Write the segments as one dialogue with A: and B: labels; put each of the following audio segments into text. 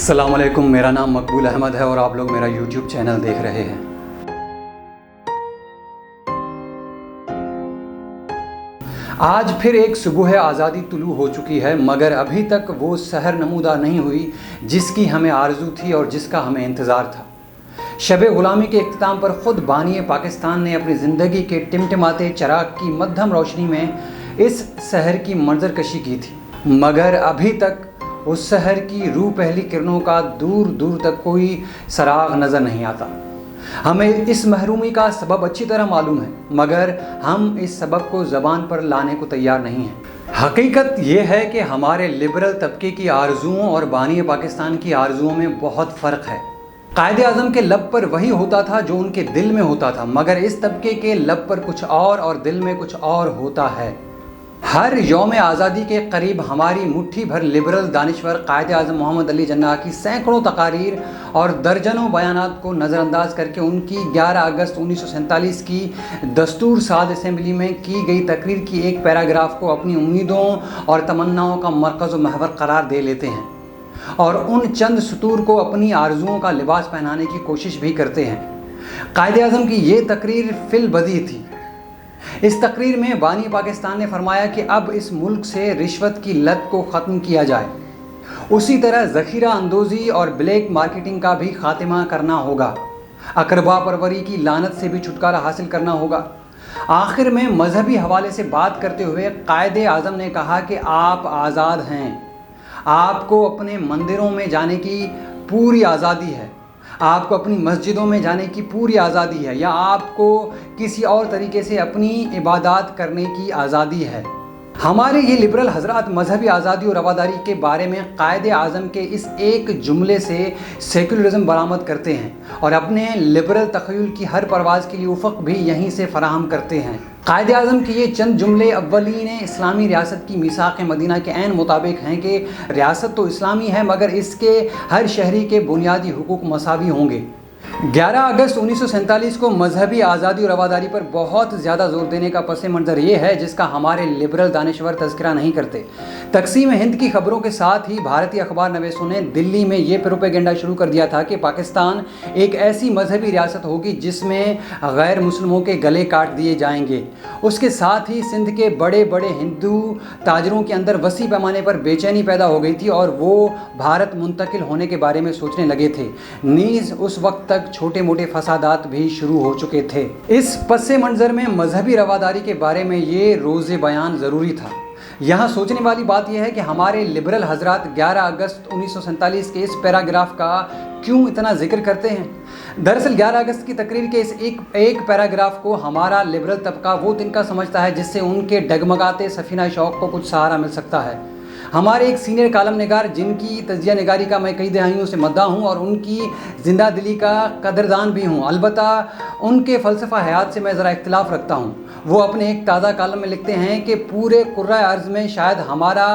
A: अस्सलाम वालेकुम, मेरा नाम मकबूल अहमद है और आप लोग मेरा यूट्यूब चैनल देख रहे हैं। आज फिर एक सुबह आज़ादी तुलू हो चुकी है, मगर अभी तक वो सहर नमूदा नहीं हुई जिसकी हमें आरज़ू थी और जिसका हमें इंतज़ार था। शब ग़ुलामी के इख्तिताम पर ख़ुद बानी पाकिस्तान ने अपनी ज़िंदगी के टिमटिमाते चराग की मध्यम रोशनी में इस सहर की मंजरकशी की थी, मगर अभी तक उस शहर की रूह पहली किरणों का दूर दूर तक कोई सराग नज़र नहीं आता। हमें इस महरूमी का सबब अच्छी तरह मालूम है, मगर हम इस सबब को ज़बान पर लाने को तैयार नहीं हैं। हकीकत ये है कि हमारे लिबरल तबके की आरजुओं और बानी पाकिस्तान की आरजुओं में बहुत फ़र्क है। कायदे आज़म के लब पर वही होता था जो उनके दिल में होता था, मगर इस तबके के लब पर कुछ और दिल में कुछ और होता है। हर यौम आज़ादी के करीब हमारी मुट्ठी भर लिबरल दानिश्वर कायदे आज़म मोहम्मद अली जिन्ना की सैकड़ों तकारीर और दर्जनों बयानात को नज़रअंदाज करके उनकी 11 अगस्त 1947 की दस्तूर साज असम्बली में की गई तकरीर की एक पैराग्राफ को अपनी उम्मीदों और तमन्नाओं का मरकज़ व महवर करार दे लेते हैं और उन चंद सतूर को अपनी आरजुओं का लिबास पहनाने की कोशिश भी करते हैं। कायदे आज़म की ये तकरीर फिल बदी थी। इस तकरीर में बानी पाकिस्तान ने फरमाया कि अब इस मुल्क से रिश्वत की लत को ख़त्म किया जाए, उसी तरह ज़ख़ीरा अंदोज़ी और ब्लैक मार्केटिंग का भी ख़ात्मा करना होगा, अकरबा परवरी की लानत से भी छुटकारा हासिल करना होगा। आखिर में मजहबी हवाले से बात करते हुए कायदे आज़म ने कहा कि आप आज़ाद हैं, आपको अपने मंदिरों में जाने की पूरी आज़ादी है, आपको अपनी मस्जिदों में जाने की पूरी आज़ादी है, या आपको किसी और तरीके से अपनी इबादत करने की आज़ादी है। हमारे ये लिबरल हजरात मजहबी आज़ादी और रवादारी के बारे में कायदे आज़म के इस एक जुमले से सेकुलरिज़म बरामद करते हैं और अपने लिबरल तख़य्युल की हर परवाज़ के लिए उफ़क़ भी यहीं से फराहम करते हैं। कायदे आज़म के ये चंद जुमले अव्वलीन इस्लामी रियासत की मीसाक़ मदीना के ऐन मुताबिक हैं कि रियासत तो इस्लामी है, मगर इसके हर शहरी के बुनियादी हुकूक मसावी होंगे। 11 अगस्त 1947 को मजहबी आज़ादी और रवादारी पर बहुत ज़्यादा जोर देने का पस मंज़र ये है जिसका हमारे लिबरल दानिश्वर तज़किरा नहीं करते। तक़सीम हिंद की खबरों के साथ ही भारतीय अखबार नवीसों ने दिल्ली में ये प्रोपेगेंडा शुरू कर दिया था कि पाकिस्तान एक ऐसी मजहबी रियासत होगी जिसमें गैर मुस्लिमों के गले काट दिए जाएंगे। उसके साथ ही सिंध के बड़े बड़े हिंदू ताजरों के अंदर वसी पैमाने पर बेचैनी पैदा हो गई थी और वो भारत मुंतकिल होने के बारे में सोचने लगे थे। नीज़ उस वक्त तक छोटे मोटे फसादात भी शुरू हो चुके थे। इस पस मंज़र में मजहबी रवादारी के बारे में ये रोज़े बयान ज़रूरी था। यहाँ सोचने वाली बात यह है कि हमारे लिबरल हजरात 11 अगस्त 1947 के इस पैराग्राफ का क्यों इतना जिक्र करते हैं। दरअसल 11 अगस्त की तकरीर के इस एक पैराग्राफ को हमारा लिबरल तबका वो तिनका समझता है जिससे उनके डगमगाते सफीना शौक़ को कुछ सहारा मिल सकता है। हमारे एक सीनियर कालम निगार जिनकी तजिया निगारी का मैं कई दहाइयों से मद्दा हूँ और उनकी ज़िंदा दिली का कदरदान भी हूँ, अलबत्ता उनके फ़लसफ़ा हयात से मैं ज़रा इख्तिलाफ़ रखता हूँ। वो अपने एक ताज़ा कालम में लिखते हैं कि पूरे कुर्रा अर्ज़ में शायद हमारा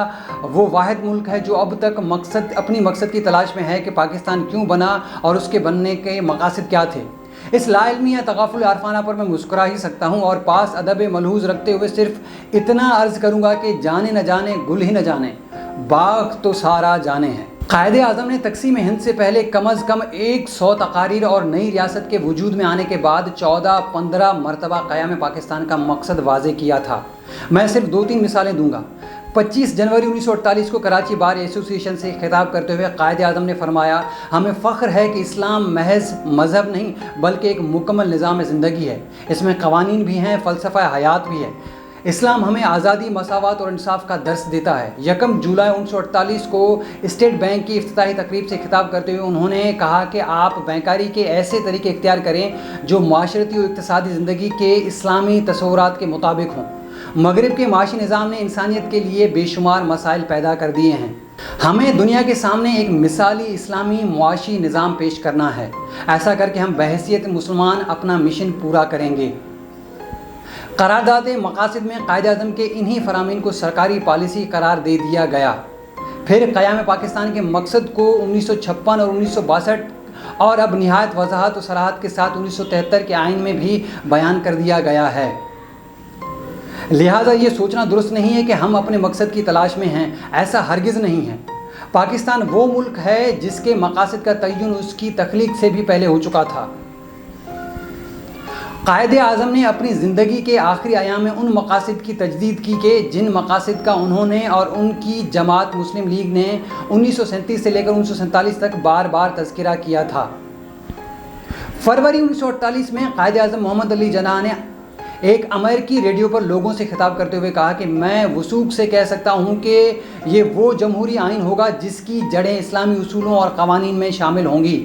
A: वो वाहिद मुल्क है जो अब तक अपनी मकसद की तलाश में है कि पाकिस्तान क्यों बना और उसके बनने के मकासद क्या थे। इस लाइल्मी या तगाफुल आरफाना पर मैं मुस्कुरा ही सकता हूँ और पास अदब मलहूज़ रखते हुए सिर्फ इतना अर्ज़ करूँगा कि जाने न जाने गुल ही न जाने, बाग तो सारा जाने हैं। कायदे आज़म ने तक़सीम हिंद से पहले कम अज़ कम 100 तकारीर और नई रियासत के वजूद में आने के बाद 14-15 मरतबा क़याम पाकिस्तान का मकसद वाज़े किया था। मैं सिर्फ 2-3 मिसालें दूँगा। 25 जनवरी 1948 को कराची बार एसोसिएशन से खिताब करते हुए कायदे आज़म ने फरमाया, हमें फ़ख्र है कि इस्लाम महज मज़हब नहीं बल्कि एक मुकम्मल निज़ाम ज़िंदगी है। इसमें क़वानीन भी हैं, फ़लसफ़ा हयात भी है। इस्लाम हमें आज़ादी, मसावत और इंसाफ का दर्स देता है। 1 जुलाई 1948 को स्टेट बैंक की इफ्तिताही तकरीब से खिताब करते हुए उन्होंने कहा कि आप बैंकारी के ऐसे तरीके इख्तियार करें जो माशरती और इक़्तिसादी ज़िंदगी के इस्लामी तसव्वुरात के मुताबिक हों। मगरिब के माशी निज़ाम ने इंसानियत के लिए बेशुमार मसाइल पैदा कर दिए हैं। हमें दुनिया के सामने एक मिसाली इस्लामी मुआशी निज़ाम पेश करना है। ऐसा करके हम बहैसियत मुसलमान अपना मिशन पूरा करेंगे। करारदाद मकासद में कायदे आज़म के इन्हीं फरामीन को सरकारी पॉलिसी करार दे दिया गया। फिर क़याम पाकिस्तान के मकसद को 1956 और 1962 और अब निहायत वजाहत और सराहत के साथ 1973 के आइन में भी बयान कर दिया गया है। लिहाजा ये सोचना दुरुस्त नहीं है कि हम अपने मकसद की तलाश में हैं, ऐसा हरगिज़ नहीं है। پاکستان وہ ملک ہے جس کے مقاصد کا تعین اس کی تخلیق سے بھی پہلے ہو چکا تھا۔ قائد اعظم نے اپنی زندگی کے آخری ایام میں ان مقاصد کی تجدید کی کہ جن مقاصد کا انہوں نے اور ان کی جماعت مسلم لیگ نے 1937 سے لے کر 1947 تک بار بار تذکرہ کیا تھا۔ فروری 1948 میں قائد اعظم محمد علی جناح نے ایک امریکی ریڈیو پر لوگوں سے خطاب کرتے ہوئے کہا کہ میں وثوق سے کہہ سکتا ہوں کہ یہ وہ جمہوری آئین ہوگا جس کی جڑیں اسلامی اصولوں اور قوانین میں شامل ہوں گی۔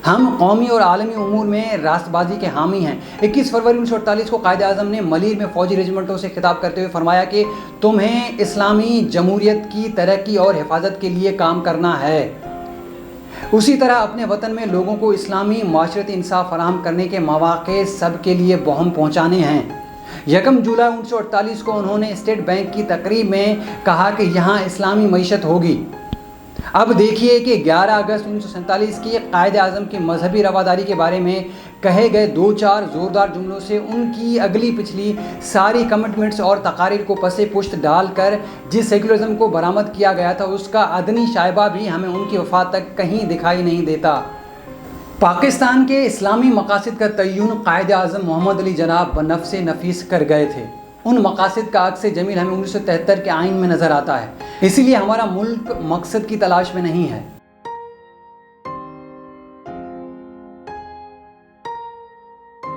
A: ہم قومی اور عالمی امور میں راست بازی کے حامی ہیں۔ 21 فروری 1948 کو قائد اعظم نے ملیر میں فوجی ریجمنٹوں سے خطاب کرتے ہوئے فرمایا کہ تمہیں اسلامی جمہوریت کی ترقی اور حفاظت کے لیے کام کرنا ہے۔ اسی طرح اپنے وطن میں لوگوں کو اسلامی معاشرتی انصاف فراہم کرنے کے مواقع سب کے لیے بہم پہنچانے ہیں۔ 1 جولائی 1948 کو انہوں نے اسٹیٹ بینک کی تقریب میں کہا کہ یہاں اسلامی معیشت ہوگی۔ اب دیکھیے کہ 11 اگست 1947 کی قائد اعظم کی مذہبی رواداری کے بارے میں کہے گئے 2-4 زوردار جملوں سے ان کی اگلی پچھلی ساری کمٹمنٹس اور تقاریر کو پس پشت ڈال کر جس سیکولرزم کو برآمد کیا گیا تھا اس کا ادنی شائبہ بھی ہمیں ان کی وفات تک کہیں دکھائی نہیں دیتا۔ پاکستان کے اسلامی مقاصد کا تعین قائد اعظم محمد علی جناح بنفس نفیس کر گئے تھے۔ ان مقاصد کا عکس جمیل ہمیں 1973 کے آئین میں نظر آتا ہے۔ اسی لیے ہمارا ملک مقصد کی تلاش میں نہیں ہے،